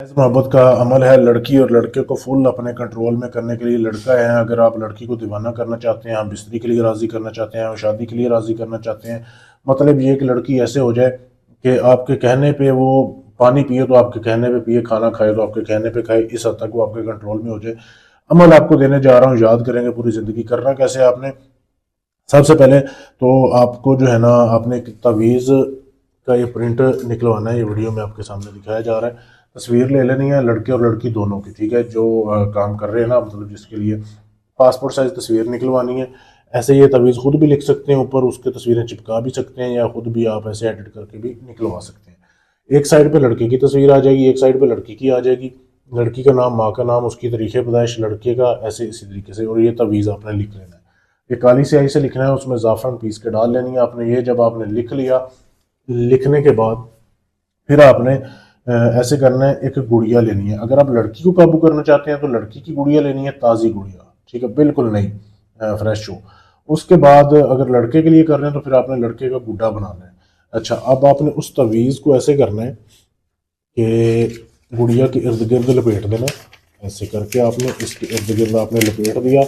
इस मोहब्बत का अमल है लड़की और लड़के को फुल अपने कंट्रोल में करने के लिए। लड़का है, अगर आप लड़की को दीवाना करना चाहते हैं, आप बिस्तरी के लिए राज़ी करना चाहते हैं, शादी के लिए राज़ी करना चाहते हैं, मतलब ये कि लड़की ऐसे हो जाए कि आपके कहने पे वो पानी पिए तो आपके कहने पे पिए, खाना खाए तो आपके कहने पे खाए, इस हद तक वो आपके कंट्रोल में हो जाए। अमल आपको देने जा रहा हूँ, याद करेंगे पूरी ज़िंदगी। करना कैसे आपने, सबसे पहले तो आपको जो है ना, आपने एक तवीज़ का ये प्रिंट निकलवाना है। ये वीडियो में आपके सामने दिखाया जा रहा है। तस्वीर ले लेनी है लड़के और लड़की दोनों की, ठीक है, जो काम कर रहे हैं ना, मतलब जिसके लिए पासपोर्ट साइज तस्वीर निकलवानी है। ऐसे ये तवीज़ खुद भी लिख सकते हैं ऊपर, उसके तस्वीरें चिपका भी सकते हैं, या खुद भी आप ऐसे एडिट करके भी निकलवा सकते हैं। एक साइड पे लड़के की तस्वीर आ जाएगी, एक साइड पे लड़की की आ जाएगी। लड़की का नाम, माँ का नाम, उसकी तारीख़ पैदाइश, लड़के का, ऐसे इसी तरीके से। और ये तवीज़ आपने लिख लेना है। ये काली स्याही से लिखना है, उसमें ज़ाफ़रान पीस के डाल लेनी है आपने। ये जब आपने लिख लिया, लिखने के बाद फिर आपने ऐसे करना है, एक गुड़िया लेनी है। अगर आप लड़की को काबू करना चाहते हैं तो लड़की की गुड़िया लेनी है, ताज़ी गुड़िया, ठीक है, बिल्कुल नहीं फ्रेश हो। उसके बाद अगर लड़के के लिए कर रहे हैं तो फिर आपने लड़के का गुड्डा बनाना है। अच्छा, अब आपने उस तवीज़ को ऐसे करना है कि गुड़िया के इर्द गिर्द लपेट देना। ऐसे करके आपने इसके इर्द गिर्द आपने लपेट दिया।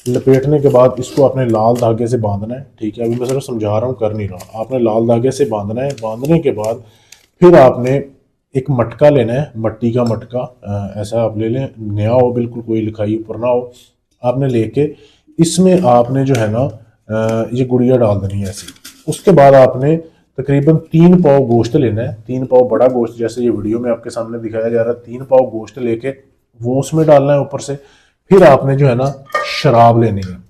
लपेटने के बाद इसको आपने लाल धागे से बांधना है, ठीक है। अभी मैं सिर्फ समझा रहा हूँ, कर नहीं रहा। आपने लाल धागे से बांधना है। बांधने के बाद फिर आपने एक मटका लेना है, मट्टी का मटका। ऐसा आप ले लें, नया हो बिल्कुल, कोई लिखाई ऊपर ना हो। आपने लेके इसमें आपने जो है ना ये गुड़िया डाल देनी है ऐसी। उसके बाद आपने तकरीबन 3 पाव गोश्त लेना है। 3 पाव बड़ा गोश्त, जैसे ये वीडियो में आपके सामने दिखाया जा रहा है। 3 पाव गोश्त लेके वो उसमें डालना है ऊपर से। फिर आपने जो है ना शराब लेनी है,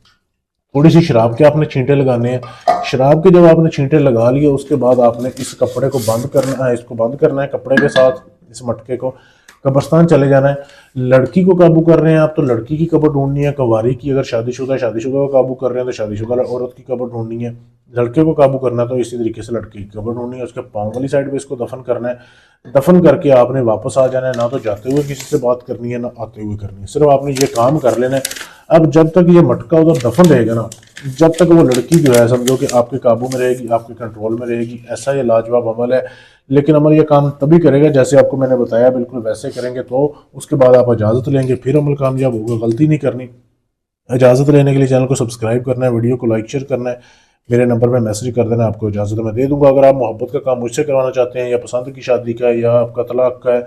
थोड़ी सी शराब के आपने छींटे लगाने हैं। शराब के जब आपने छींटे लगा लिए, उसके बाद आपने इस कपड़े को बंद करना है, इसको बंद करना है कपड़े के साथ, इस मटके को। कब्रस्तान चले जाना है। लड़की को काबू कर रहे हैं आप तो लड़की की कब्र ढूंढनी है। कवारी की, अगर शादीशुदा है, शादीशुदा को काबू कर रहे हैं तो शादीशुदा औरत की कब्र ढूंढनी है। लड़के को काबू करना है तो इसी तरीके से लड़के की कब्र ढूंढनी है। उसके पाँव वाली साइड पे इसको दफन करना है। दफन करके आपने वापस आ जाना है। ना तो जाते हुए किसी से बात करनी है, ना आते हुए करनी है, सिर्फ आपने ये काम कर लेना है। अब जब तक ये मटका उधर दफन रहेगा ना, जब तक वो लड़की जो है समझो कि आपके काबू में रहेगी, आपके कंट्रोल में रहेगी। ऐसा ये लाजवाब अमल है। लेकिन अमल ये काम तभी करेगा जैसे आपको मैंने बताया, बिल्कुल वैसे करेंगे तो उसके बाद आप इजाज़त लेंगे, फिर अमल कामयाब होगा। गलती नहीं करनी। इजाज़त लेने के लिए चैनल को सब्सक्राइब करना है, वीडियो को लाइक शेयर करना है, मेरे नंबर पे मैसेज कर देना, आपको इजाज़त मैं दे दूंगा। अगर आप मोहब्बत का काम मुझसे करवाना चाहते हैं, या पसंद की शादी का, या आपका तलाक का है,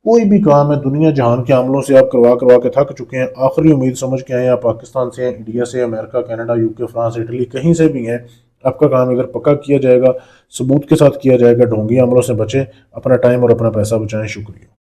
कोई भी काम है, दुनिया जहान के अमलों से आप करवा करवा के थक चुके हैं, आखिरी उम्मीद समझ के आए, आप पाकिस्तान से हैं, इंडिया से, America, Canada, UK, France, Italy, कहीं से भी हैं, आपका काम इधर पक्का किया जाएगा, सबूत के साथ किया जाएगा। ढोंगी अमलों से बचें, अपना टाइम और अपना पैसा बचाएं। शुक्रिया।